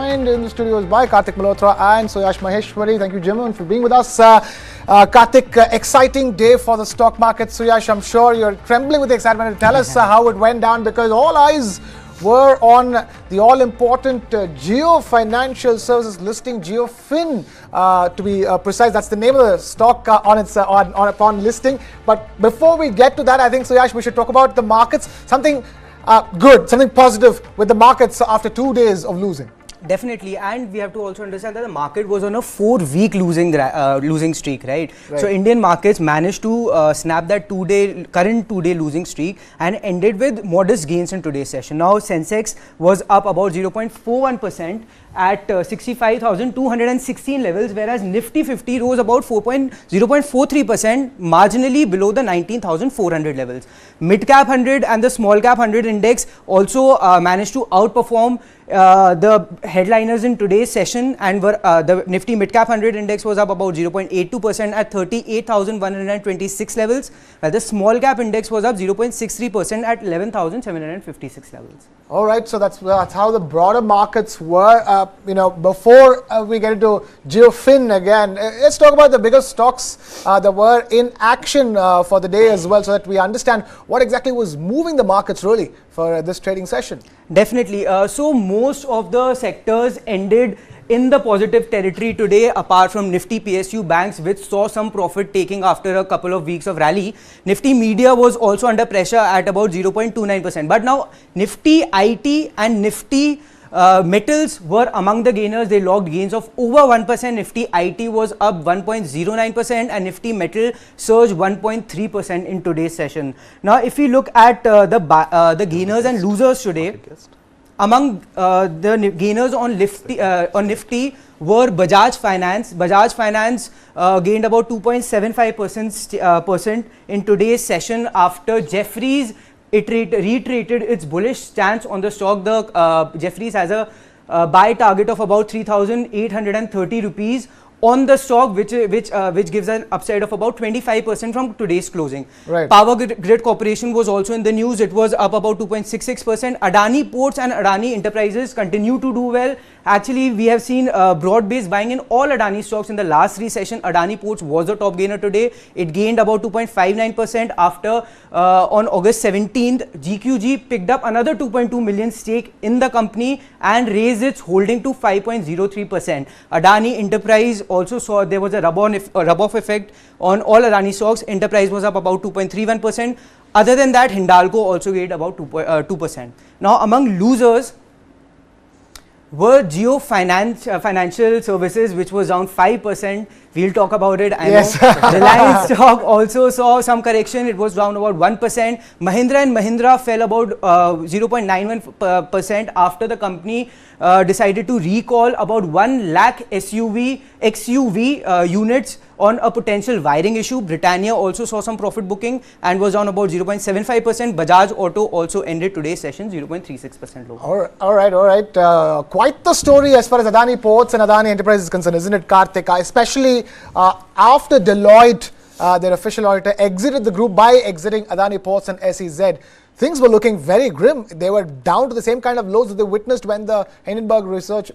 joined in the studios by Karthik Malhotra and Suyash Maheshwari. Thank you, gentlemen, for being with us. Karthik, exciting day for the stock market. Suyash, I'm sure you're trembling with excitement to tell us how it went down, because all eyes were on the all-important Jio Financial Services listing, JioFin, to be precise. That's the name of the stock upon listing. But before we get to that, I think, Suyash, we should talk about the markets. Something good, something positive with the markets after 2 days of losing. Definitely, and we have to also understand that the market was on a 4-week losing streak, right? So Indian markets managed to snap that current two-day losing streak and ended with modest gains in today's session. Now Sensex was up about 0.41% at 65,216 levels, whereas Nifty 50 rose about 0.43%, marginally below the 19,400 levels. Mid Cap 100 and the Small Cap 100 index also managed to outperform the headliners in today's session, and the Nifty Mid Cap 100 index was up about 0.82% at 38,126 levels, while the Small Cap index was up 0.63% at 11,756 levels. All right, so that's how the broader markets were. Before we get into JioFin again, let's talk about the bigger stocks that were in action for the day as well, so that we understand what exactly was moving the markets really for this trading session. Definitely. So most of the sectors ended in the positive territory today, apart from Nifty PSU banks, which saw some profit taking after a couple of weeks of rally. Nifty Media was also under pressure at about 0.29%. But now Nifty IT and Nifty metals were among the gainers. They logged gains of over 1%. Nifty IT was up 1.09% and Nifty metal surged 1.3% in today's session. Now, if we look at the gainers and losers today, among the gainers on Nifty were Bajaj Finance. Bajaj Finance gained about 2.75% in today's session after Jefferies reiterated its bullish stance on the stock. Jefferies has a buy target of about 3,830 rupees on the stock, which gives an upside of about 25% from today's closing. Right. Power Grid Corporation was also in the news. It was up about 2.66%. Adani Ports and Adani Enterprises continue to do well. Actually, we have seen broad-based buying in all Adani stocks in the last 3 sessions. Adani Ports was the top gainer today. It gained about 2.59% after on August 17th, GQG picked up another 2.2 million stake in the company and raised its holding to 5.03%. Adani Enterprise also saw there was a rub-off effect on all Adani stocks. Enterprise was up about 2.31%. Other than that, Hindalco also gained about 2%. Now, among losers were Jio Financial Services, which was down 5%. We'll talk about it. I know. Reliance stock also saw some correction. It was down about 1%. Mahindra & Mahindra fell about 0.91% after the company decided to recall about 1 lakh XUV units on a potential wiring issue. Britannia also saw some profit booking and was down about 0.75%. Bajaj Auto also ended today's session 0.36% lower. All right. Quite the story as far as Adani Ports and Adani Enterprises is concerned, isn't it, Karthik? Especially after Deloitte, their official auditor, exited the group by exiting Adani Ports and SEZ. Things were looking very grim. They were down to the same kind of lows that they witnessed when the Hindenburg research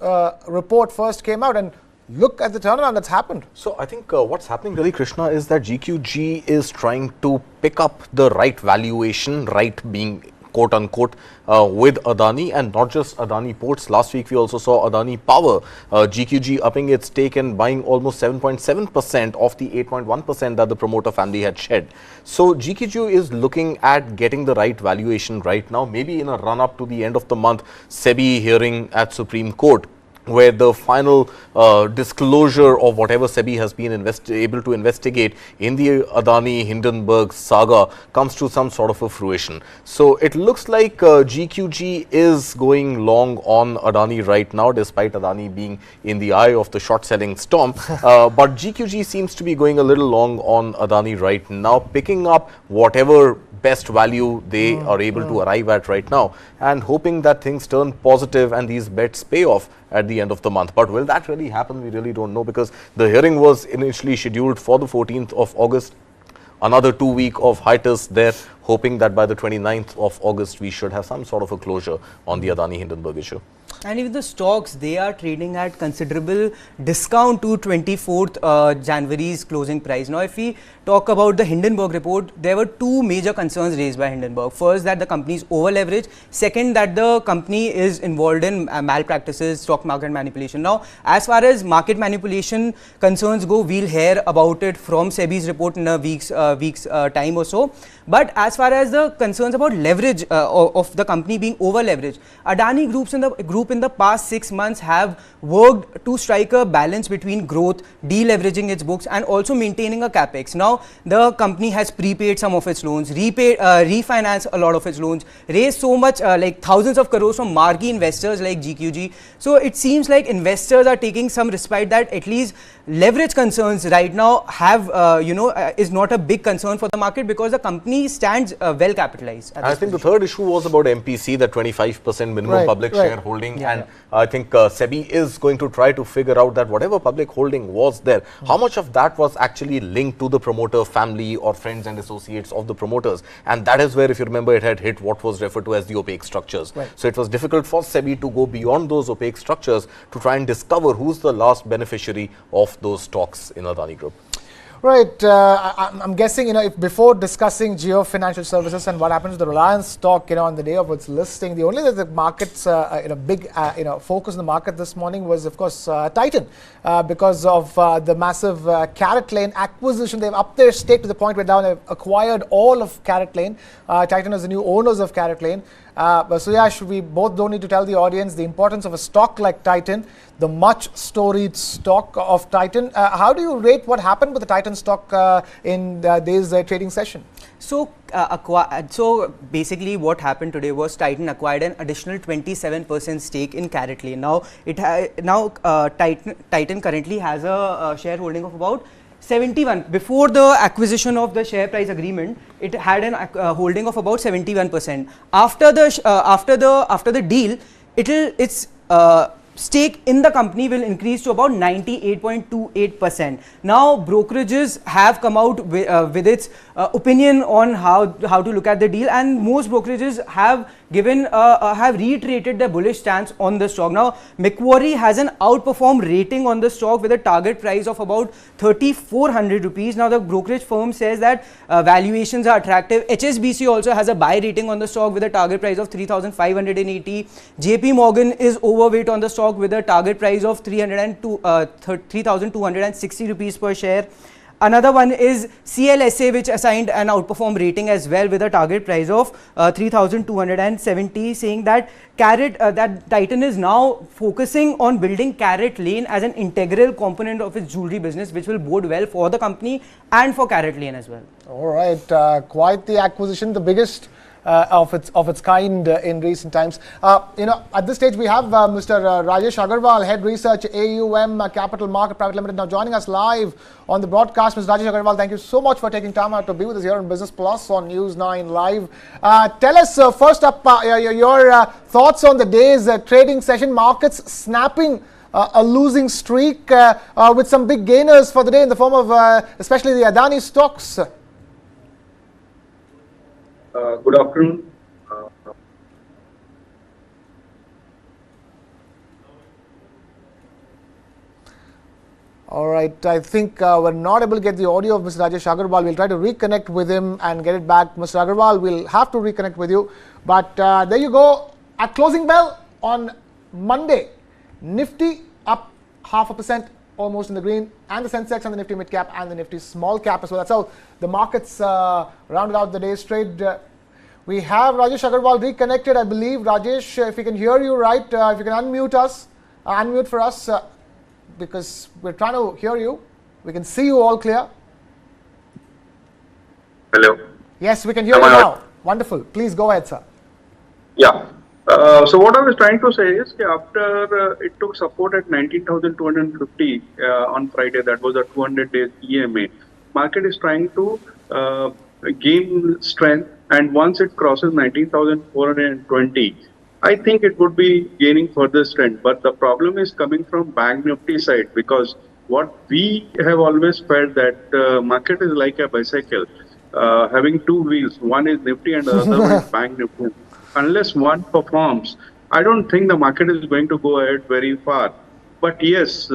report first came out. And look at the turnaround that's happened. So I think what's happening really, Krishna, is that GQG is trying to pick up the right valuation, right being quote unquote, with Adani, and not just Adani Ports. Last week we also saw Adani Power, GQG upping its stake and buying almost 7.7% of the 8.1% that the promoter family had shed. So GQG is looking at getting the right valuation right now, maybe in a run up to the end of the month, SEBI hearing at Supreme Court, where the final disclosure of whatever SEBI has been able to investigate in the Adani Hindenburg saga comes to some sort of a fruition. So it looks like GQG is going long on Adani right now, despite Adani being in the eye of the short selling storm. But GQG seems to be going a little long on Adani right now, picking up whatever best value they are able to arrive at right now, and hoping that things turn positive and these bets pay off at the end of the month. But will that really happen? We really don't know, because the hearing was initially scheduled for the 14th of August. Another 2 week of hiatus there, hoping that by the 29th of August we should have some sort of a closure on the Adani Hindenburg issue. And even the stocks, they are trading at considerable discount to 24th January's closing price. Now, if we talk about the Hindenburg report, there were two major concerns raised by Hindenburg. First, that the company is over leveraged. Second, that the company is involved in malpractices, stock market manipulation. Now, as far as market manipulation concerns go, we'll hear about it from SEBI's report in a week's time or so. But as far as the concerns about leverage of the company being over leveraged, Adani group in the past 6 months have worked to strike a balance between growth, deleveraging its books, and also maintaining a capex. Now, the company has prepaid some of its loans, refinanced a lot of its loans, raised so much like thousands of crores from marquee investors like GQG. So it seems like investors are taking some respite that at least leverage concerns right now have is not a big concern for the market because the company stands well capitalized. I think the third issue was about MPC, the 25% minimum public shareholding, and I think SEBI is going to try to figure out that whatever public holding was there, how much of that was actually linked to the promoter family or friends and associates of the promoters, and that is where, if you remember, it had hit what was referred to as the opaque structures. So it was difficult for SEBI to go beyond those opaque structures to try and discover who's the last beneficiary of those stocks in Adani Group. Right. I'm guessing, if before discussing Jio Financial Services and what happened to the Reliance stock, on the day of its listing, the only that the market's, big, focus in the market this morning was, of course, Titan, because of the massive CaratLane acquisition. They've upped their stake to the point where now they've acquired all of CaratLane. Titan is the new owners of CaratLane. But Suyash, we both don't need to tell the audience the importance of a stock like Titan, the much storied stock of Titan. How do you rate what happened with the Titan stock in this trading session? So, basically what happened today was Titan acquired an additional 27% stake in CaratLane. Now, Titan currently has a shareholding of about 71. Before the acquisition of the share price agreement, it had an holding of about 71%. After the deal, its stake in the company will increase to about 98.28%. Now, brokerages have come out with its opinion on how to look at the deal, and most brokerages have reiterated their bullish stance on the stock. Now, Macquarie has an outperform rating on the stock with a target price of about 3,400 rupees. Now, the brokerage firm says that valuations are attractive. HSBC also has a buy rating on the stock with a target price of 3,580. JP Morgan is overweight on the stock with a target price of 3,260 rupees per share. Another one is CLSA, which assigned an outperform rating as well with a target price of 3,270, saying that that Titan is now focusing on building CaratLane as an integral component of its jewelry business, which will bode well for the company and for CaratLane as well. All right, quite the acquisition, the biggest of its kind in recent times. At this stage we have Mr. Rajesh Agarwal, Head Research, AUM Capital Market Private Limited, now joining us live on the broadcast. Mr. Rajesh Agarwal, thank you so much for taking time out to be with us here on Business Plus on News 9 Live. Tell us first up your thoughts on the day's trading session. Markets snapping a losing streak with some big gainers for the day in the form of especially the Adani stocks. Good afternoon. All right, I think we're not able to get the audio of Mr. Rajesh Agarwal. We'll try to reconnect with him and get it back. Mr. Agarwal, we'll have to reconnect with you. But there you go. At closing bell on Monday, Nifty up 0.5%, almost in the green, and the Sensex and the Nifty mid cap and the Nifty small cap as well. That's how the markets rounded out the day's trade. We have Rajesh Agarwal reconnected, I believe. Rajesh, if we can hear you right, if you can unmute us, unmute for us, because we're trying to hear you. We can see you all clear. Hello. Yes, we can hear you now. Wonderful. Please go ahead, sir. Yeah. So what I was trying to say is, after it took support at 19,250 on Friday, that was a 200-day EMA. Market is trying to gain strength, and once it crosses 19,420, I think it would be gaining further strength. But the problem is coming from Bank Nifty side, because what we have always felt that market is like a bicycle, having two wheels. One is Nifty and the other one is Bank Nifty. Unless one performs, I don't think the market is going to go ahead very far. But yes,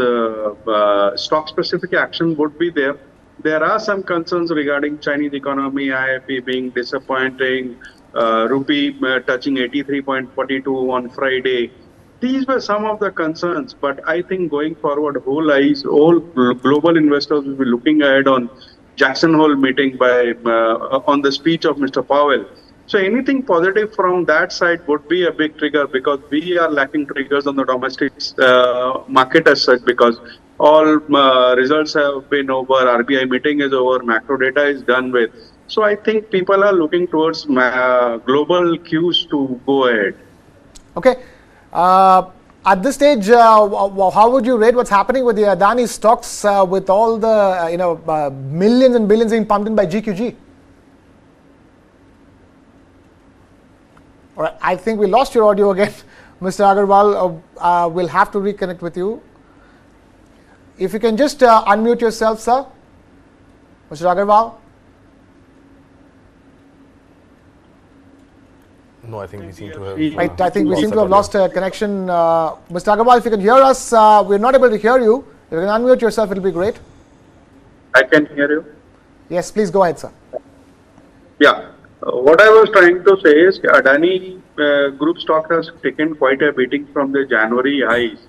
stock-specific action would be there. There are some concerns regarding Chinese economy, IIP being disappointing, rupee touching 83.42 on Friday. These were some of the concerns, but I think going forward, all global investors will be looking ahead on Jackson Hole meeting on the speech of Mr. Powell. So anything positive from that side would be a big trigger, because we are lacking triggers on the domestic market as such, because all results have been over, RBI meeting is over, macro data is done with. So I think people are looking towards global cues to go ahead. Okay. At this stage, how would you rate what's happening with the Adani stocks with all the millions and billions being pumped in by GQG? All right, I think we lost your audio again, Mr. Agarwal. We'll have to reconnect with you. If you can just unmute yourself, sir. Mr. Agarwal. No, I think we seem to have. Right, I think we seem to have lost a connection. Mr. Agarwal, if you can hear us, we're not able to hear you. If you can unmute yourself, it'll be great. I can hear you. Yes, please go ahead, sir. Yeah. What I was trying to say is Adani group stock has taken quite a beating from the January highs,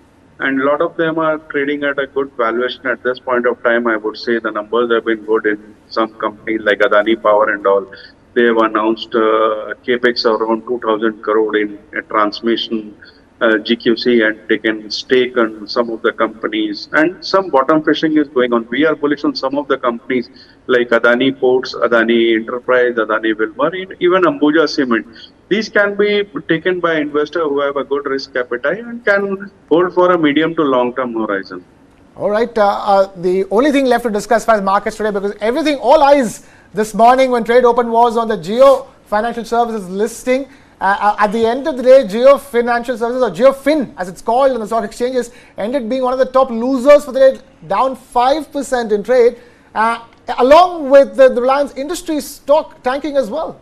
and a lot of them are trading at a good valuation at this point of time. I would say the numbers have been good in some companies like Adani Power and all. They have announced capex around 2,000 crore in transmission, GQC, and taken stake on some of the companies, and some bottom fishing is going on. We are bullish on some of the companies like Adani Ports, Adani Enterprise, Adani Wilmar, even Ambuja Cement. These can be taken by investors who have a good risk appetite and can hold for a medium to long term horizon. All right. The only thing left to discuss as far as markets today, because all eyes this morning when trade opened was on the Jio Financial Services listing. At the end of the day, Jio Financial Services, or JioFin as it's called on the stock exchanges, ended being one of the top losers for the day, down 5% in trade, along with the Reliance Industries stock tanking as well.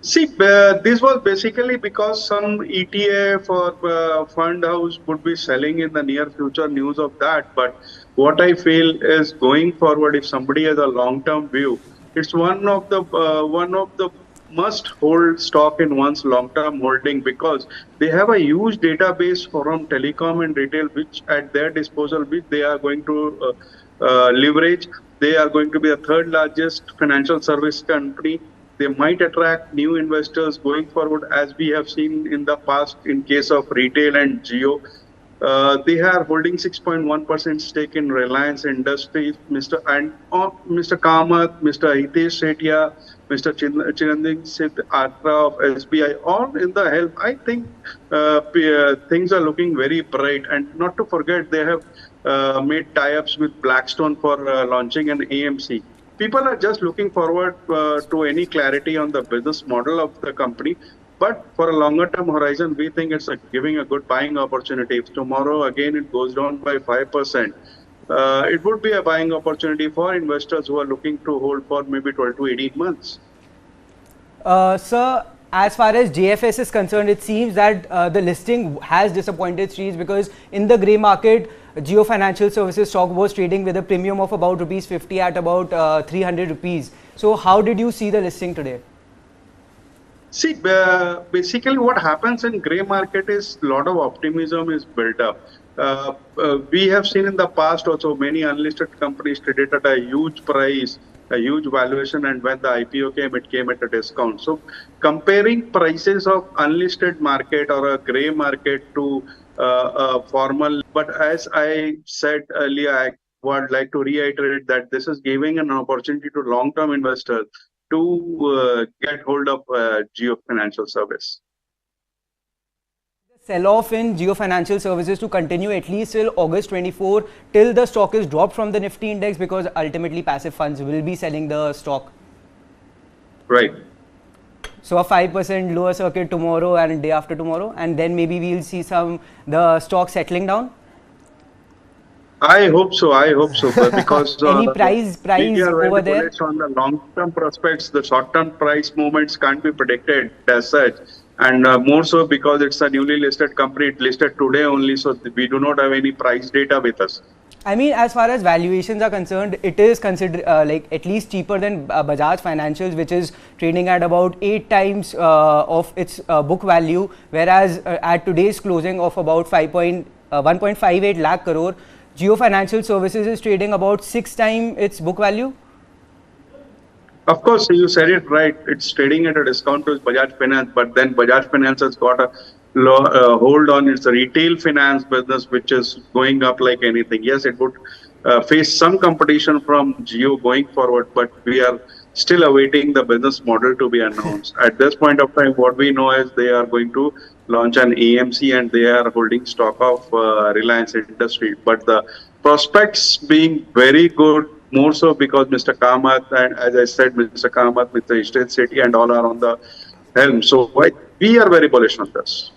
See, this was basically because some ETF or fund house would be selling in the near future, news of that. But what I feel is going forward, if somebody has a long-term view, it's one of the must-hold stock in one's long-term holding, because they have a huge database from telecom and retail, which at their disposal, which they are going to leverage. They are going to be the third largest financial service company. They might attract new investors going forward, as we have seen in the past in case of retail and Jio. They are holding 6.1% stake in Reliance Industries. Mr. Kamath, Mr. Hitesh Sethia, Mr. Chiranding Sith Atra of SBI, all in the help. I think things are looking very bright. And not to forget, they have made tie-ups with Blackstone for launching an AMC. People are just looking forward to any clarity on the business model of the company. But for a longer term horizon, we think it's giving a good buying opportunity. If tomorrow again it goes down by 5%, it would be a buying opportunity for investors who are looking to hold for maybe 12 to 18 months. Sir, as far as JFS is concerned, it seems that the listing has disappointed streets, because in the grey market, Jio Financial Services stock was trading with a premium of about rupees 50 at about 300 rupees. So how did you see the listing today? See, basically what happens in grey market is a lot of optimism is built up. We have seen in the past also many unlisted companies traded at a huge price, a huge valuation, and when the IPO came, it came at a discount. So comparing prices of unlisted market or a grey market to formal, but as I said earlier, I would like to reiterate that this is giving an opportunity to long-term investors to get hold of Jio Financial Service. Sell-off in Jio Financial Services to continue at least till August 24, till the stock is dropped from the Nifty index, because ultimately passive funds will be selling the stock. Right. So a 5% lower circuit tomorrow and day after tomorrow, and then maybe we'll see the stock settling down. I hope so. Because any price we are over very there bullish on the long-term prospects. The short-term price movements can't be predicted as such. And more so because it's a newly listed company, it listed today only, so we do not have any price data with us. I mean, as far as valuations are concerned, it is considered like at least cheaper than Bajaj Financials, which is trading at about 8 times of its book value, whereas at today's closing of about 1.58 lakh crore, Jio Financial Services is trading about 6 times its book value. Of course, you said it right. It's trading at a discount to Bajaj Finance, but then Bajaj Finance has got a hold on its retail finance business, which is going up like anything. Yes, it would face some competition from Jio going forward, but we are still awaiting the business model to be announced. At this point of time, what we know is they are going to launch an AMC and they are holding stock of Reliance Industry. But the prospects being very good, more so because Mr. Kamath and, as I said, Mr. Kamath, Mr. Ishtet Sethi and all are on the helm. So we are very bullish on this.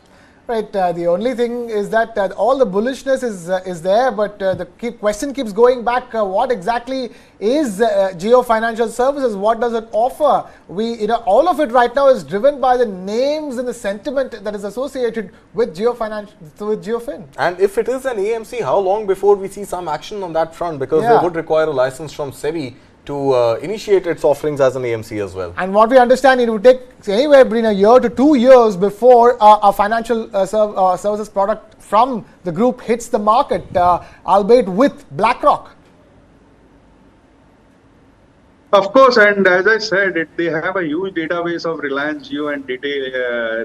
Right. The only thing is that all the bullishness is there, but the question keeps going back. What exactly is Jio Financial Services? What does it offer? All of it right now is driven by the names and the sentiment that is associated with Jio Fin. And if it is an AMC, how long before we see some action on that front? Because they would require a license from SEBI to initiate its offerings as an AMC as well. And what we understand, it would take anywhere between a year to 2 years before a financial services product from the group hits the market, albeit with BlackRock. Of course, and as I said, they have a huge database of Reliance Jio and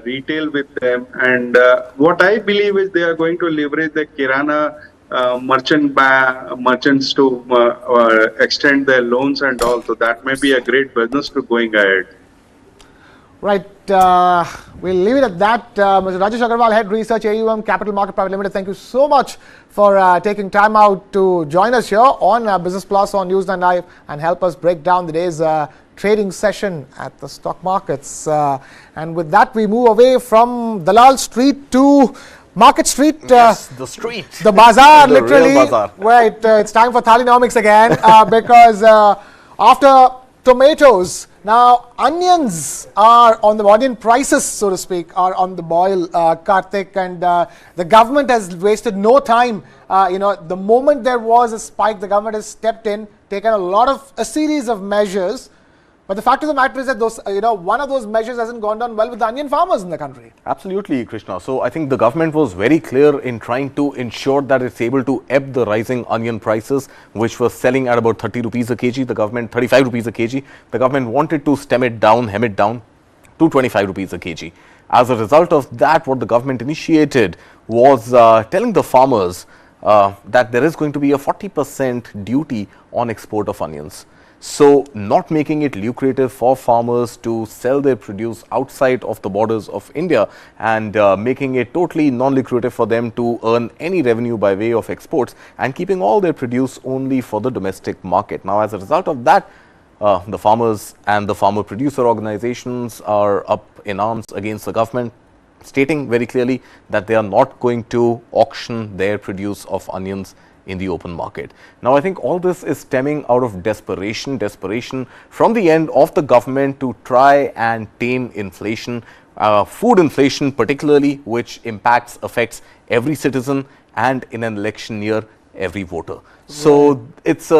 retail with them. And what I believe is they are going to leverage the Kirana merchants to extend their loans and all. So that may be a great business to going ahead. Right. We'll leave it at that. Mr. Rajesh Agarwal, Head Research, AUM Capital Market Private Limited. Thank you so much for taking time out to join us here on Business Plus on Newsline Live and help us break down the day's trading session at the stock markets. And with that, we move away from Dalal Street to Market Street. Yes, the street. The bazaar, the literally. Real bazaar. Right. It's time for Thalinomics again because after tomatoes, now onions are on the onion prices, so to speak, are on the boil, Karthik, and the government has wasted no time. The moment there was a spike, the government has stepped in, taken a series of measures. But the fact of the matter is that one of those measures hasn't gone down well with the onion farmers in the country. Absolutely, Krishna. So I think the government was very clear in trying to ensure that it's able to ebb the rising onion prices, which was selling at about 30 rupees a kg. The government, 35 rupees a kg. The government wanted to hem it down to 25 rupees a kg. As a result of that, what the government initiated was telling the farmers that there is going to be a 40% duty on export of onions. So not making it lucrative for farmers to sell their produce outside of the borders of India and making it totally non-lucrative for them to earn any revenue by way of exports and keeping all their produce only for the domestic market. Now, as a result of that, the farmers and the farmer producer organizations are up in arms against the government, stating very clearly that they are not going to auction their produce of onions in the open market. Now, I think all this is stemming out of desperation from the end of the government to try and tame inflation, food inflation particularly, which affects every citizen and in an election year, every voter. So it's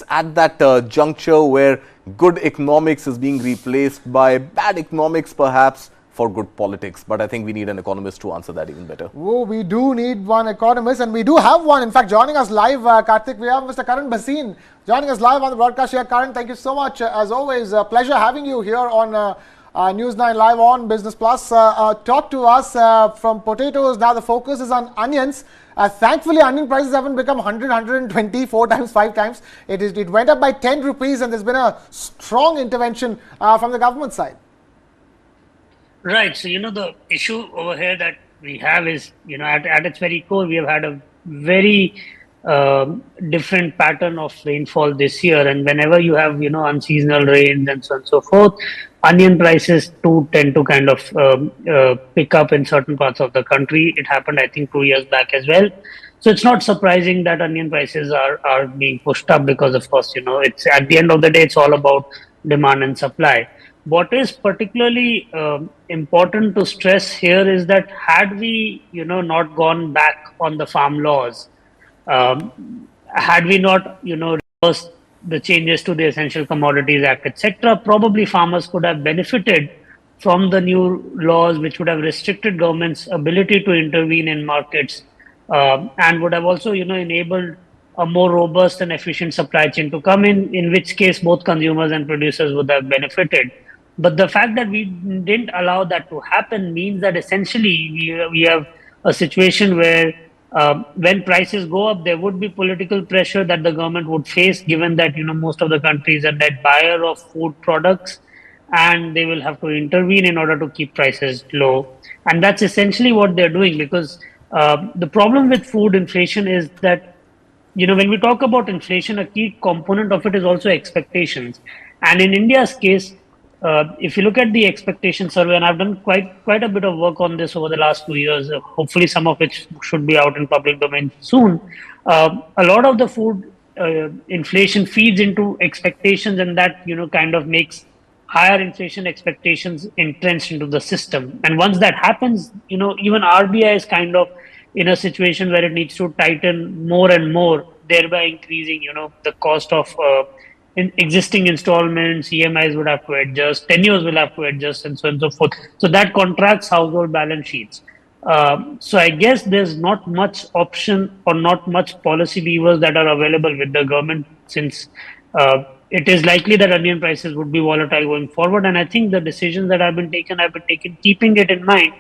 at that juncture where good economics is being replaced by bad economics perhaps, for good politics, but I think we need an economist to answer that even better. Oh, we do need one economist, and we do have one. In fact, joining us live, Karthik, we have Mr. Karan Bhasin joining us live on the broadcast here. Karan, thank you so much. As always, pleasure having you here on News9 Live on Business Plus. Talk to us from potatoes. Now the focus is on onions. Thankfully, onion prices haven't become 100, 120, 4 times, 5 times. It went up by 10 rupees, and there's been a strong intervention from the government side. Right. So, the issue over here that we have is, at its very core, we have had a very different pattern of rainfall this year. And whenever you have, unseasonal rains and so on and so forth, onion prices too tend to kind of pick up in certain parts of the country. It happened, I think, 2 years back as well. So it's not surprising that onion prices are being pushed up because, of course, it's at the end of the day, it's all about demand and supply. What is particularly important to stress here is that had we, not gone back on the farm laws, had we not, reversed the changes to the Essential Commodities Act, etc., probably farmers could have benefited from the new laws, which would have restricted government's ability to intervene in markets, and would have also, enabled a more robust and efficient supply chain to come in which case both consumers and producers would have benefited. But the fact that we didn't allow that to happen means that essentially we have a situation where when prices go up, there would be political pressure that the government would face, given that most of the countries are net buyer of food products, and they will have to intervene in order to keep prices low. And that's essentially what they're doing, because the problem with food inflation is that when we talk about inflation, a key component of it is also expectations. And in India's case, if you look at the expectation survey, and I've done quite a bit of work on this over the last 2 years, hopefully some of which should be out in public domain soon. A lot of the food inflation feeds into expectations, and that kind of makes higher inflation expectations entrenched into the system. And once that happens, even RBI is kind of in a situation where it needs to tighten more and more, thereby increasing, the cost of existing installments. EMIs would have to adjust, tenures will have to adjust, and so on and so forth. So that contracts household balance sheets. So I guess there's not much option or not much policy levers that are available with the government, since it is likely that onion prices would be volatile going forward. And I think the decisions that have been taken keeping it in mind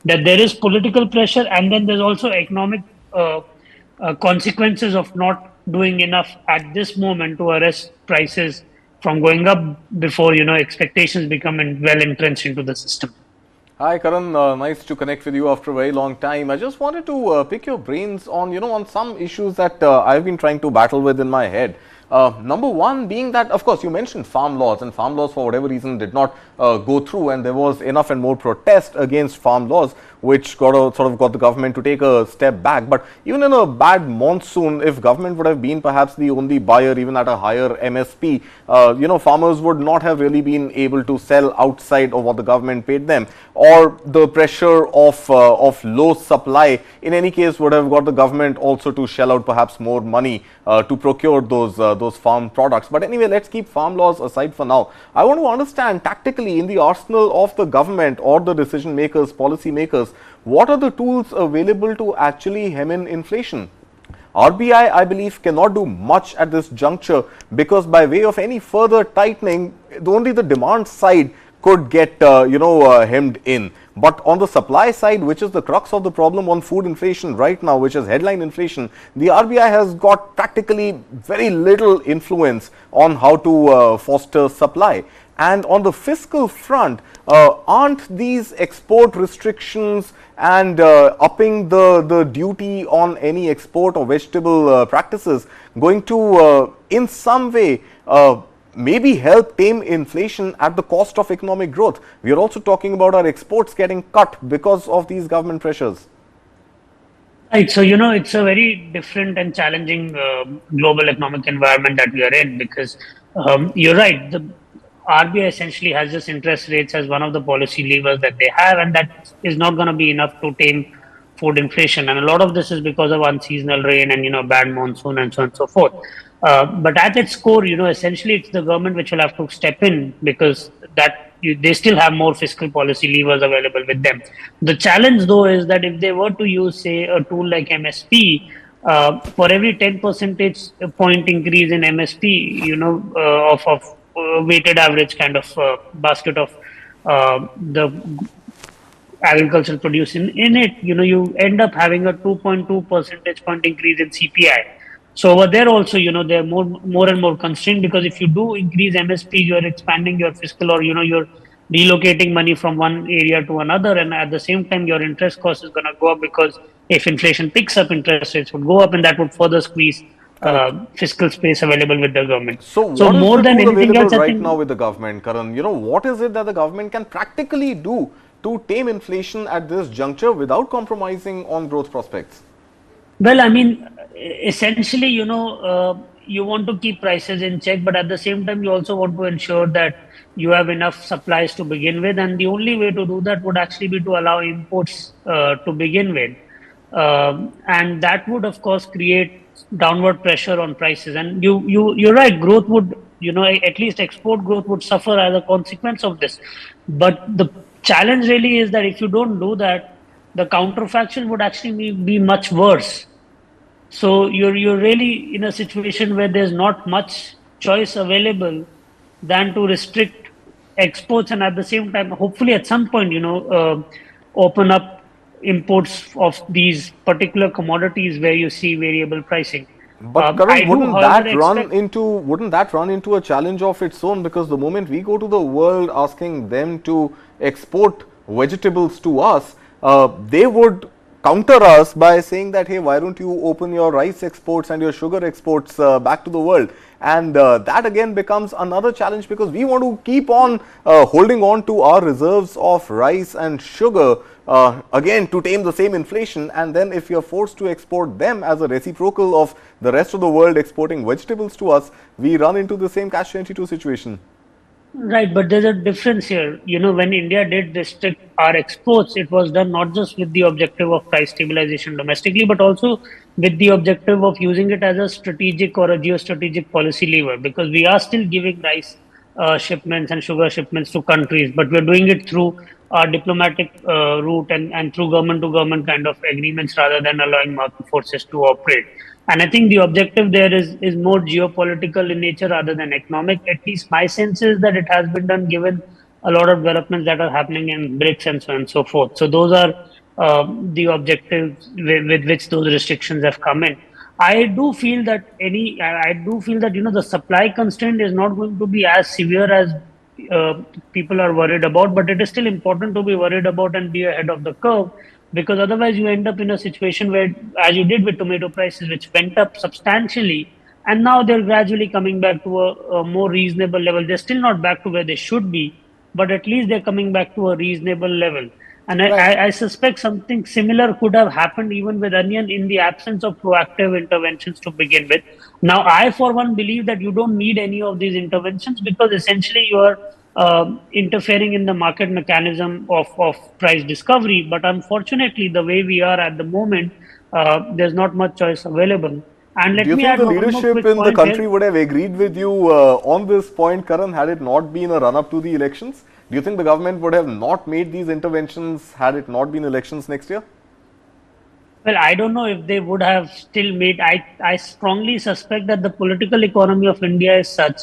that there is political pressure, and then there's also economic consequences of not doing enough at this moment to arrest prices from going up before expectations become well entrenched into the system. Hi Karan, nice to connect with you after a very long time. I just wanted to pick your brains on on some issues that I've been trying to battle with in my head. Number one being that, of course, you mentioned farm laws, and farm laws for whatever reason did not go through, and there was enough and more protest against farm laws, which sort of got the government to take a step back. But even in a bad monsoon, if government would have been perhaps the only buyer, even at a higher MSP, farmers would not have really been able to sell outside of what the government paid them, or the pressure of low supply in any case would have got the government also to shell out perhaps more money to procure those farm products. But anyway, let's keep farm laws aside for now. I want to understand tactically in the arsenal of the government or the decision makers, policy makers, what are the tools available to actually hem in inflation? RBI, I believe, cannot do much at this juncture, because by way of any further tightening, only the demand side could get hemmed in. But on the supply side, which is the crux of the problem on food inflation right now, which is headline inflation, the RBI has got practically very little influence on how to foster supply. And on the fiscal front, aren't these export restrictions and upping the duty on any export or vegetable practices going to in some way maybe help tame inflation at the cost of economic growth? We are also talking about our exports getting cut because of these government pressures. Right. So, it's a very different and challenging global economic environment that we are in, because you're right. The RBI essentially has this interest rates as one of the policy levers that they have, and that is not going to be enough to tame food inflation. And a lot of this is because of unseasonal rain and, bad monsoon and so on and so forth. But at its core, essentially it's the government which will have to step in, because they still have more fiscal policy levers available with them. The challenge, though, is that if they were to use, say, a tool like MSP, for every 10 percentage point increase in MSP, of weighted average kind of basket of the agricultural produce in it, you end up having a 2.2 percentage point increase in CPI. So over there also, they're more and more constrained, because if you do increase MSP, you're expanding your fiscal, or you're relocating money from one area to another, and at the same time your interest cost is going to go up, because if inflation picks up, interest rates would go up, and that would further squeeze fiscal space available with the government. So more than anything else, right now with the government, Karan, what is it that the government can practically do to tame inflation at this juncture without compromising on growth prospects? Well, I mean, essentially, you want to keep prices in check, but at the same time, you also want to ensure that you have enough supplies to begin with. And the only way to do that would actually be to allow imports to begin with. And that would, of course, create downward pressure on prices. And you're right, growth would, at least export growth would suffer as a consequence of this. But the challenge really is that if you don't do that, the counterfactual would actually be much worse. So you're really in a situation where there's not much choice available than to restrict exports, and at the same time, hopefully at some point, open up imports of these particular commodities where you see variable pricing. But I Karan, do, however, expect. wouldn't that run into a challenge of its own? Because the moment we go to the world asking them to export vegetables to us, they would counter us by saying that, hey, why don't you open your rice exports and your sugar exports back to the world? And that again becomes another challenge, because we want to keep on holding on to our reserves of rice and sugar, again to tame the same inflation. And then if you're forced to export them as a reciprocal of the rest of the world exporting vegetables to us, we run into the same catch-22 situation. Right, but there's a difference here. When India did restrict our exports, it was done not just with the objective of price stabilization domestically, but also with the objective of using it as a strategic or a geostrategic policy lever, because we are still giving rice shipments and sugar shipments to countries, but we're doing it through our diplomatic route and through government to government kind of agreements rather than allowing market forces to operate. And I think the objective there is more geopolitical in nature rather than economic. At least my sense is that it has been done given a lot of developments that are happening in BRICS and so on and so forth. So those are the objectives with which those restrictions have come in. I do feel that the supply constraint is not going to be as severe as people are worried about, but it is still important to be worried about and be ahead of the curve, because otherwise you end up in a situation where, as you did with tomato prices, which went up substantially, and now they're gradually coming back to a more reasonable level. They're still not back to where they should be, but at least they're coming back to a reasonable level. And Right. I suspect something similar could have happened even with onion in the absence of proactive interventions to begin with. Now, I, for one, believe that you don't need any of these interventions, because essentially you are interfering in the market mechanism of price discovery. But unfortunately, the way we are at the moment, there's not much choice available. And Do let you me think add the one more leadership quick in the point country here. would have agreed with you on this point, Karan, had it not been a run-up to the elections? Do you think the government would have not made these interventions had it not been elections next year? Well, I don't know if they would have still made. I strongly suspect that the political economy of India is such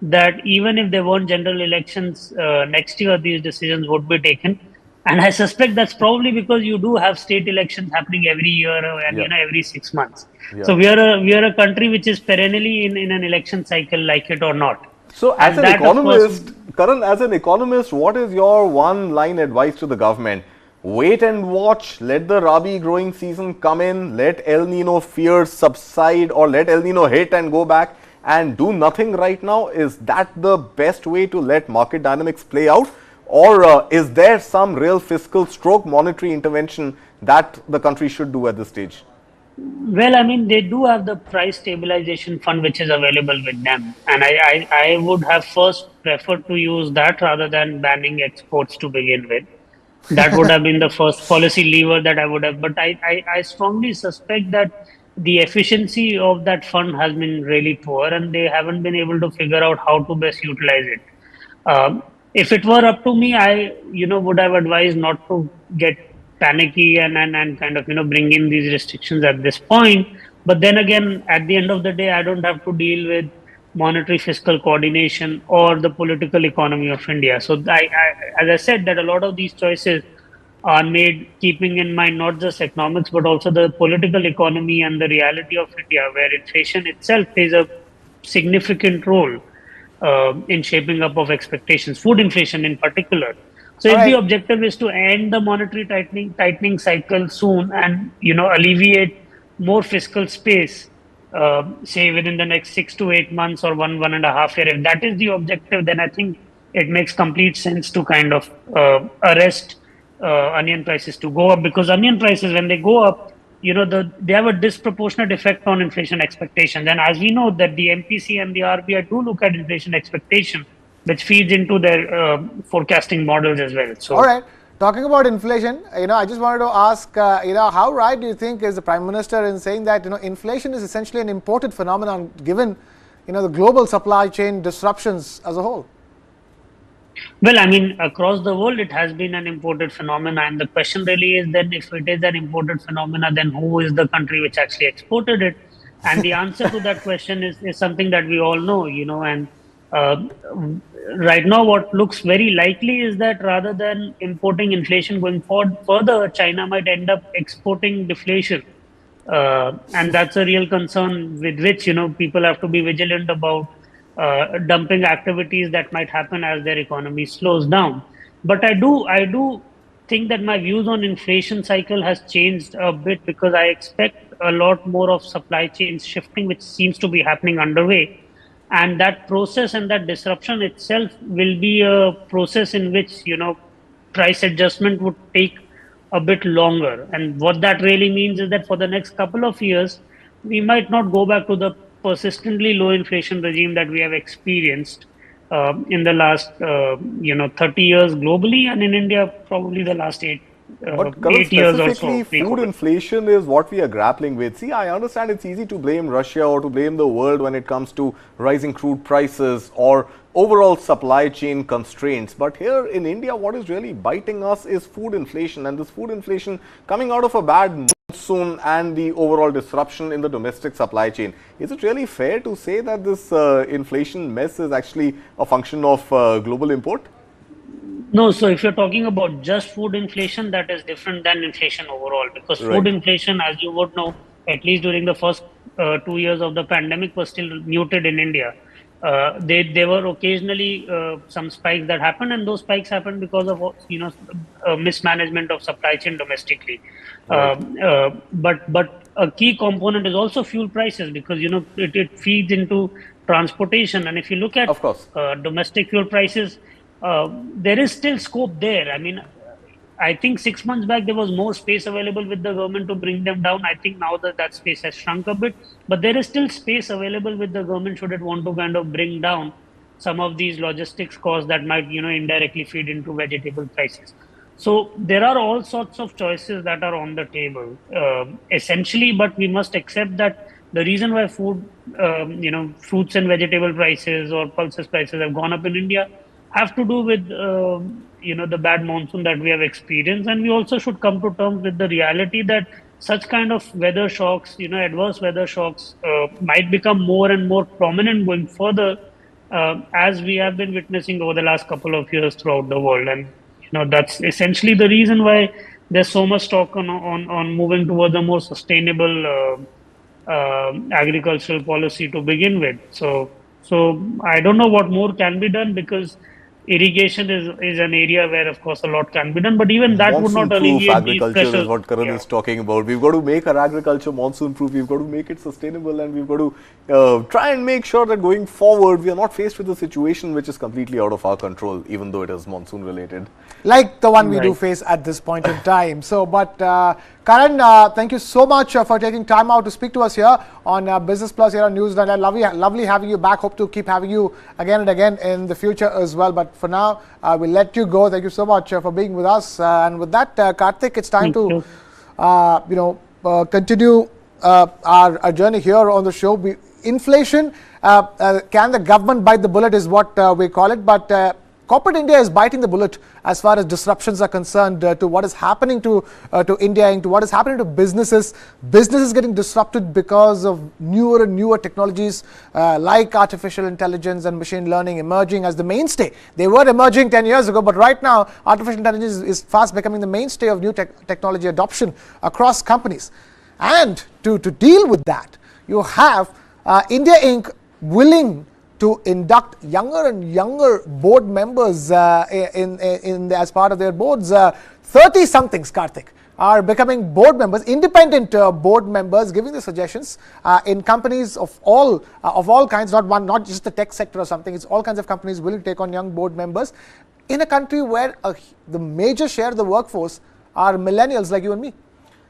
that even if there weren't general elections next year, these decisions would be taken. And I suspect that's probably because you do have state elections happening every year, and Yeah, every 6 months. yeah. So we are a country which is perennially in an election cycle, like it or not. So, as And an that, of course, economist, Karan, as an economist, what is your one-line advice to the government? Wait and watch, let the Rabi growing season come in, let El Nino fears subside, or let El Nino hit and go back, and do nothing right now? Is that the best way to let market dynamics play out? Or is there some real fiscal stroke monetary intervention that the country should do at this stage? well, I mean, they do have the price stabilization fund which is available with them. And I would have first preferred to use that rather than banning exports to begin with. That would have been the first policy lever that I would have. But I strongly suspect that the efficiency of that fund has been really poor, and they haven't been able to figure out how to best utilize it. If it were up to me, I would have advised not to get panicky and kind of bring in these restrictions at this point. But then again, at the end of the day, I don't have to deal with monetary fiscal coordination or the political economy of India. So as I said, that a lot of these choices are made keeping in mind not just economics but also the political economy and the reality of India, where inflation itself plays a significant role in shaping up of expectations, food inflation in particular. So All if the right. objective is to end the monetary tightening cycle soon and alleviate more fiscal space, say within the next 6 to 8 months or one and a half year, if that is the objective, then I think it makes complete sense to kind of arrest onion prices to go up, because onion prices, when they go up, they have a disproportionate effect on inflation expectations. And as we know that the MPC and the RBI do look at inflation expectation, which feeds into their forecasting models as well. So, all right. Talking about inflation, I just wanted to ask, how right do you think is the Prime Minister in saying that, inflation is essentially an imported phenomenon given, the global supply chain disruptions as a whole? well, I mean, across the world, it has been an imported phenomena. And the question really is then if it is an imported phenomena, then who is the country which actually exported it? And the answer to that question is something that we all know, and uh, right now, what looks very likely is that rather than importing inflation going forward, further, China might end up exporting deflation. And that's a real concern with which, people have to be vigilant about dumping activities that might happen as their economy slows down. But I do think that my views on inflation cycle has changed a bit because I expect a lot more of supply chains shifting, which seems to be happening underway. And that process and that disruption itself will be a process in which, price adjustment would take a bit longer. And what that really means is that for the next couple of years, we might not go back to the persistently low inflation regime that we have experienced in the last 30 years globally, and in India probably the last But Karan, 8 years or so. specifically, food pre-COVID. inflation is what we are grappling with. See, I understand it's easy to blame Russia or to blame the world when it comes to rising crude prices or overall supply chain constraints. But here in India, what is really biting us is food inflation, and this food inflation coming out of a bad monsoon and the overall disruption in the domestic supply chain. Is it really fair to say that this inflation mess is actually a function of global import? No, so if you're talking about just food inflation, that is different than inflation overall, because Right. food inflation, as you would know, at least during the first 2 years of the pandemic, was still muted in India. There were occasionally some spikes that happened, and those spikes happened because of mismanagement of supply chain domestically. But a key component is also fuel prices, because it feeds into transportation. And if you look at Of course. domestic fuel prices, there is still scope there. I mean, I think 6 months back there was more space available with the government to bring them down. I think now that space has shrunk a bit, but there is still space available with the government should it want to kind of bring down some of these logistics costs that might indirectly feed into vegetable prices. So there are all sorts of choices that are on the table, essentially. But we must accept that the reason why fruits and vegetable prices or pulses prices have gone up in India have to do with the bad monsoon that we have experienced. And we also should come to terms with the reality that such kind of weather shocks, adverse weather shocks, might become more and more prominent going further, as we have been witnessing over the last couple of years throughout the world. And that's essentially the reason why there's so much talk on moving towards a more sustainable agricultural policy to begin with. So I don't know what more can be done, because irrigation is an area where, of course, a lot can be done, but even that would not Monsoon-proof alleviate these agriculture pressures. is what Karan Yeah. is talking about. We've got to make our agriculture monsoon-proof. We've got to make it sustainable, and we've got to try and make sure that going forward, we are not faced with a situation which is completely out of our control, even though it is monsoon-related. Like the one we do Right. face at this point in time. So, but Karan, thank you so much for taking time out to speak to us here on Business Plus here on Newsline. Lovely having you back. Hope to keep having you again and again in the future as well. But for now, we'll let you go. Thank you so much for being with us. And with that, Karthik, it's time Thank to continue our journey here on the show. Inflation, can the government bite the bullet is what we call it, but corporate India is biting the bullet as far as disruptions are concerned to what is happening to India and to what is happening to businesses. Businesses getting disrupted because of newer and newer technologies like artificial intelligence and machine learning emerging as the mainstay. They were emerging 10 years ago, but right now artificial intelligence is fast becoming the mainstay of new technology adoption across companies. And to deal with that, you have India Inc. willing to induct younger and younger board members as part of their boards. 30-somethings, Karthik, are becoming board members, independent board members, giving the suggestions in companies of all kinds, not just the tech sector or something. It's all kinds of companies willing to take on young board members in a country where the major share of the workforce are millennials like you and me.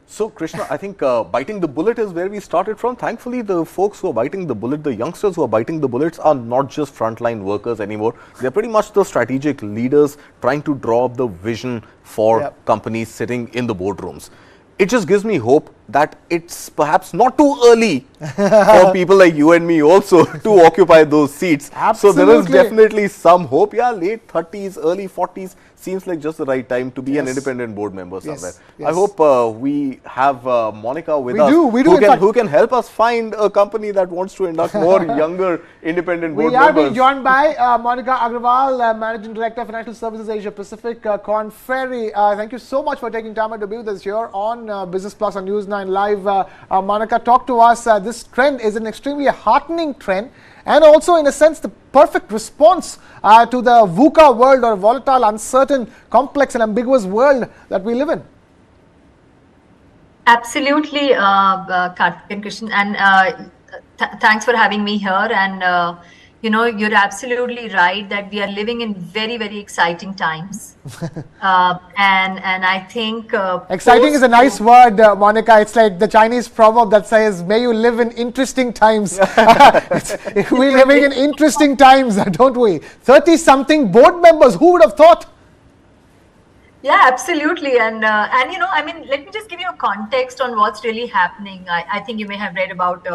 So, Krishna, I think biting the bullet is where we started from. Thankfully, the folks who are biting the bullet, the youngsters who are biting the bullets are not just frontline workers anymore. They're pretty much the strategic leaders trying to draw up the vision for companies sitting in the boardrooms. It just gives me hope that it's perhaps not too early for people like you and me also to occupy those seats. Absolutely. So there is definitely some hope. Yeah, late 30s, early 40s seems like just the right time to be an independent board member somewhere. Yes. I hope we have Monica with We us do, who can help us find a company that wants to induct more younger independent board We are members. being joined by Monica Agrawal, Managing Director, Financial Services Asia Pacific, Corn Ferry. Thank you so much for taking time out to be with us here on Business Plus on News 9 Live. Monica, talk to us. This trend is an extremely heartening trend, and also in a sense the perfect response to the VUCA world, or volatile, uncertain, complex and ambiguous world that we live in. Absolutely, Karthik and Krishnan, and thanks for having me here. And you know, you're absolutely right that we are living in very, very exciting times. And I think Exciting is a nice word, Monica. It's like the Chinese proverb that says, "May you live in interesting times." We're living in interesting times, don't we? 30-something board members. Who would have thought? Yeah, absolutely. And you know, I mean, let me just give you a context on what's really happening. I think you may have read about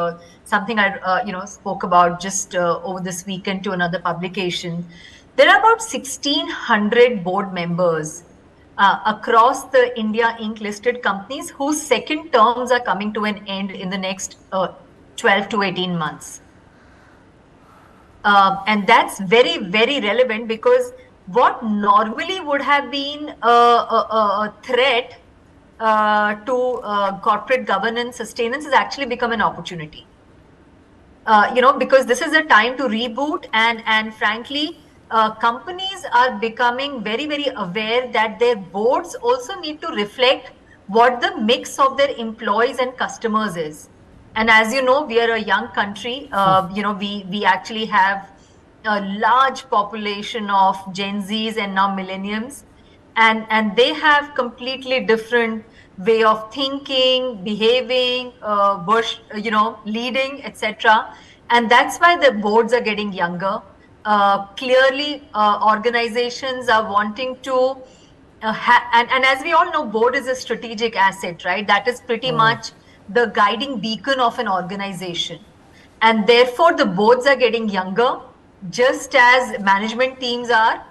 something I you know, spoke about just over this weekend to another publication. There are about 1,600 board members across the India Inc. listed companies whose second terms are coming to an end in the next 12 to 18 months. And that's very, very relevant, because what normally would have been a threat to corporate governance sustenance has actually become an opportunity. You know, because this is a time to reboot, and frankly, companies are becoming very, very aware that their boards also need to reflect what the mix of their employees and customers is. And as you know, we are a young country. You know, we actually have a large population of Gen Zs and now millenniums, and they have completely different way of thinking, behaving, you know, leading, etc. And that's why the boards are getting younger. Clearly, organizations are wanting to, and as we all know, board is a strategic asset, right? That is pretty much the guiding beacon of an organization. And therefore, the boards are getting younger, just as management teams are,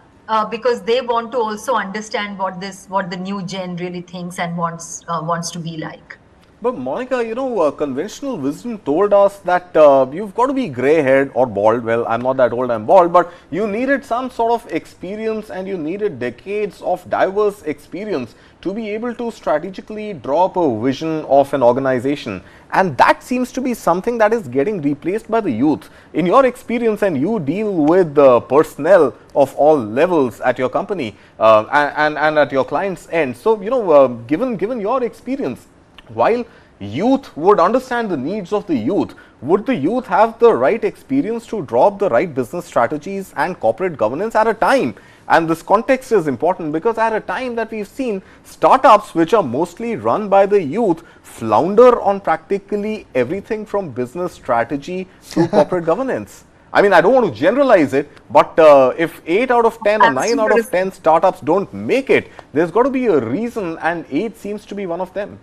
because they want to also understand what the new gen really thinks and wants to be like. But Monica, you know, conventional wisdom told us that you've got to be grey-haired or bald. Well, I'm not that old, I'm bald, but you needed some sort of experience, and you needed decades of diverse experience to be able to strategically draw up a vision of an organization. And that seems to be something that is getting replaced by the youth. In your experience, and you deal with the personnel of all levels at your company and at your client's end. So, you know, given your experience, while youth would understand the needs of the youth, would the youth have the right experience to draw up the right business strategies and corporate governance at a time? And this context is important because at a time that we've seen startups which are mostly run by the youth flounder on practically everything from business strategy to corporate governance. I mean, I don't want to generalize it, but if 8 out of 10 or 9 out of 10 startups don't make it, there's got to be a reason, and 8 seems to be one of them.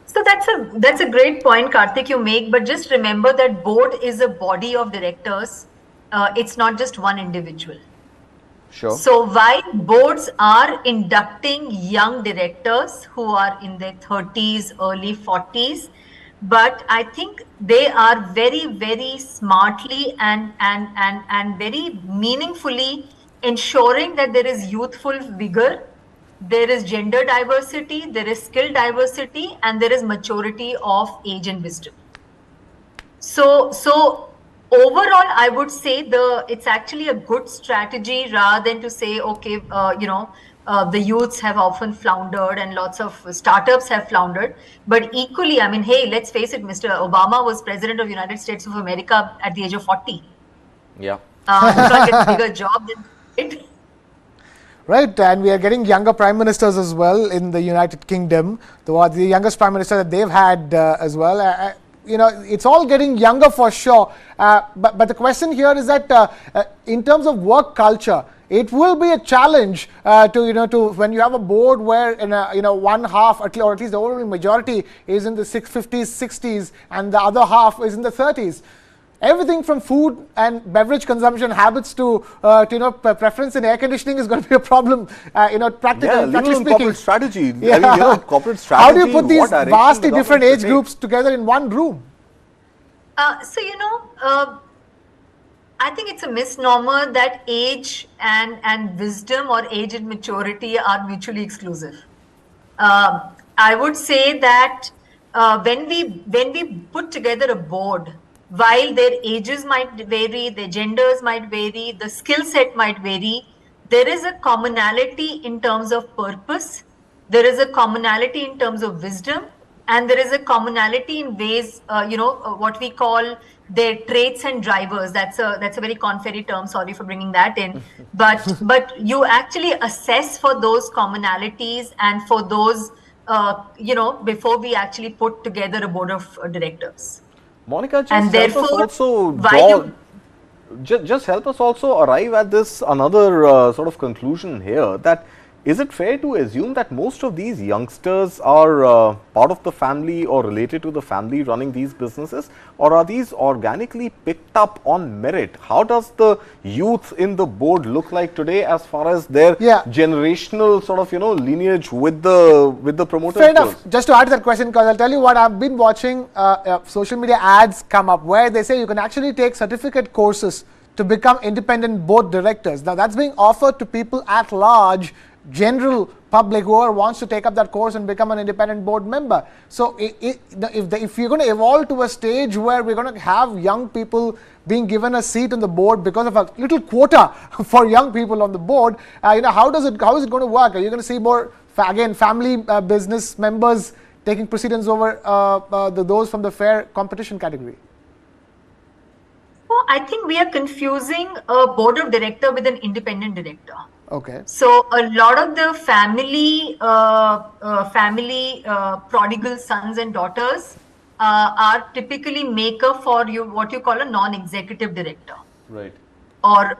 So that's a great point, Karthik, you make. But just remember that board is a body of directors. It's not just one individual. Sure. So while boards are inducting young directors who are in their 30s, early 40s, but I think they are very, very smartly and very meaningfully ensuring that there is youthful vigor, there is gender diversity, there is skill diversity, and there is maturity of age and wisdom. So overall, I would say it's actually a good strategy, rather than to say, okay, you know, the youths have often floundered and lots of startups have floundered. But equally, I mean, hey, let's face it, Mr. Obama was president of the United States of America at the age of 40. Yeah. You can't get a bigger job than it. right? And we are getting younger prime ministers as well in the United Kingdom. The youngest prime minister that they've had as well. It's all getting younger for sure. But the question here is that in terms of work culture, it will be a challenge to when you have a board where one half or at least the overwhelming majority is in the 50s, 60s, and the other half is in the 30s. Everything from food and beverage consumption habits to preference in air conditioning is going to be a problem. Practically speaking. Corporate strategy. Yeah. I mean, corporate strategy. How do you put these vastly different age groups together in one room? I think it's a misnomer that age and wisdom or age and maturity are mutually exclusive. I would say that when we put together a board, while their ages might vary, their genders might vary, the skill set might vary, there is a commonality in terms of purpose, there is a commonality in terms of wisdom, and there is a commonality in ways, what we call their traits and drivers. That's a very conferi term. Sorry for bringing that in. But you actually assess for those commonalities and for those, before we actually put together a board of directors. Monica, just help us also arrive at this another sort of conclusion here, that is it fair to assume that most of these youngsters are part of the family or related to the family running these businesses, or are these organically picked up on merit? How does the youth in the board look like today as far as their generational sort of lineage with the promoters? Fair enough. Just to add to that question, because I'll tell you what, I've been watching social media ads come up where they say you can actually take certificate courses to become independent board directors. Now that's being offered to people at large, general public, whoever wants to take up that course and become an independent board member. So if you're going to evolve to a stage where we're going to have young people being given a seat on the board because of a little quota for young people on the board, how is it going to work? Are you going to see more family business members taking precedence over those from the fair competition category? Well, I think we are confusing a board of director with an independent director. Okay. So a lot of the family prodigal sons and daughters are typically maker for what you call a non-executive director, right? Or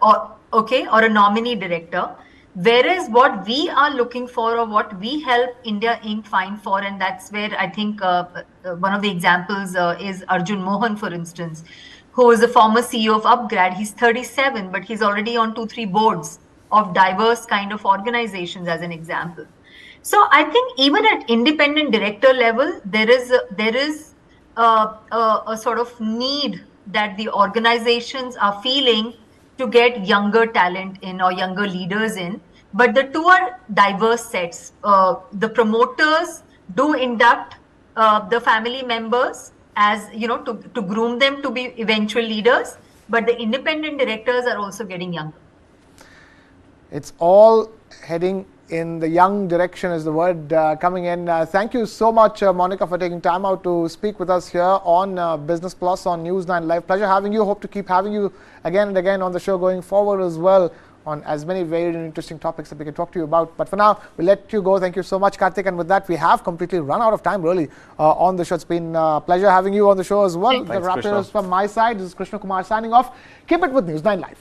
a nominee director. Whereas what we are looking for, or what we help India Inc. find for, and that's where I think one of the examples is Arjun Mohan, for instance, who is the former CEO of Upgrad. He's 37, but he's already on 2-3 boards of diverse kind of organizations, as an example. So I think even at independent director level, there is a sort of need that the organizations are feeling to get younger talent in or younger leaders in. But the two are diverse sets. The promoters do induct the family members as to groom them to be eventual leaders, but the independent directors are also getting younger. It's all heading in the young direction is the word coming in. Thank you so much, Monica, for taking time out to speak with us here on Business Plus on News 9 Live. Pleasure having you. Hope to keep having you again and again on the show going forward as well, on as many varied and interesting topics that we can talk to you about. But for now, we'll let you go. Thank you so much, Karthik. And with that, we have completely run out of time, really, on the show. It's been a pleasure having you on the show as well. The wrap is from my side. This is Krishna Kumar signing off. Keep it with News 9 Live.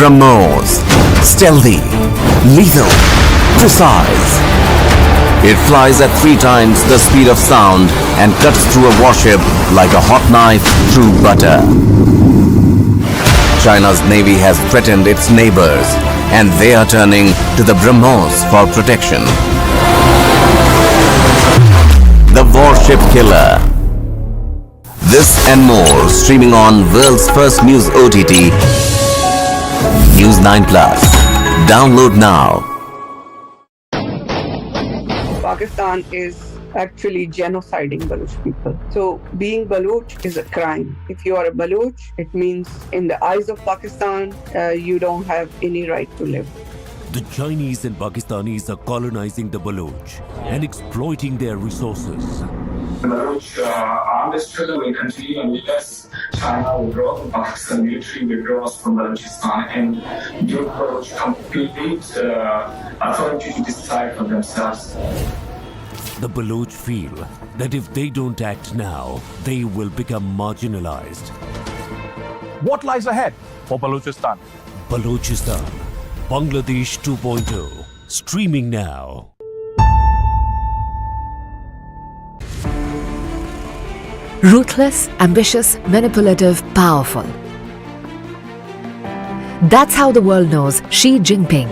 BrahMos. Stealthy, lethal, precise. It flies at 3 times the speed of sound and cuts through a warship like a hot knife through butter. China's navy has threatened its neighbors, and they are turning to the BrahMos for protection. The Warship Killer. This and more streaming on world's first news OTT, News 9 Plus. Download now. Pakistan is actually genociding Baloch people. So being Baloch is a crime. If you are a Baloch, it means in the eyes of Pakistan, you don't have any right to live. The Chinese and Pakistanis are colonizing the Baloch and exploiting their resources. The Baloch armed struggle will continue unless China withdraws, Pakistan military withdraws from Balochistan, and give Baloch complete authority to decide for themselves. The Baloch feel that if they don't act now, they will become marginalized. What lies ahead for Balochistan? Balochistan, Bangladesh 2.0, streaming now. Ruthless, ambitious, manipulative, powerful. That's how the world knows Xi Jinping.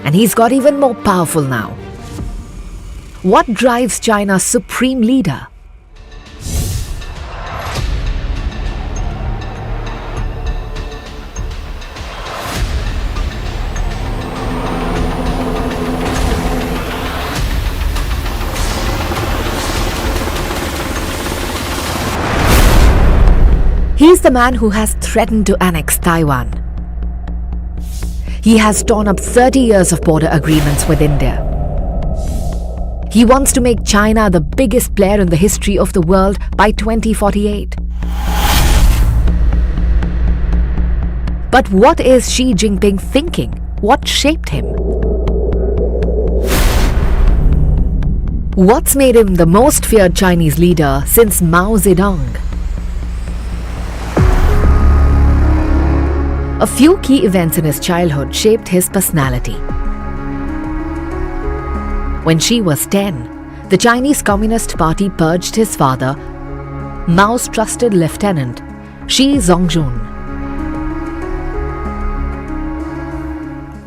And he's got even more powerful now. What drives China's supreme leader? He's the man who has threatened to annex Taiwan. He has torn up 30 years of border agreements with India. He wants to make China the biggest player in the history of the world by 2048. But what is Xi Jinping thinking? What shaped him? What's made him the most feared Chinese leader since Mao Zedong? A few key events in his childhood shaped his personality. When Xi was 10, the Chinese Communist Party purged his father, Mao's trusted lieutenant, Shi Zongjun.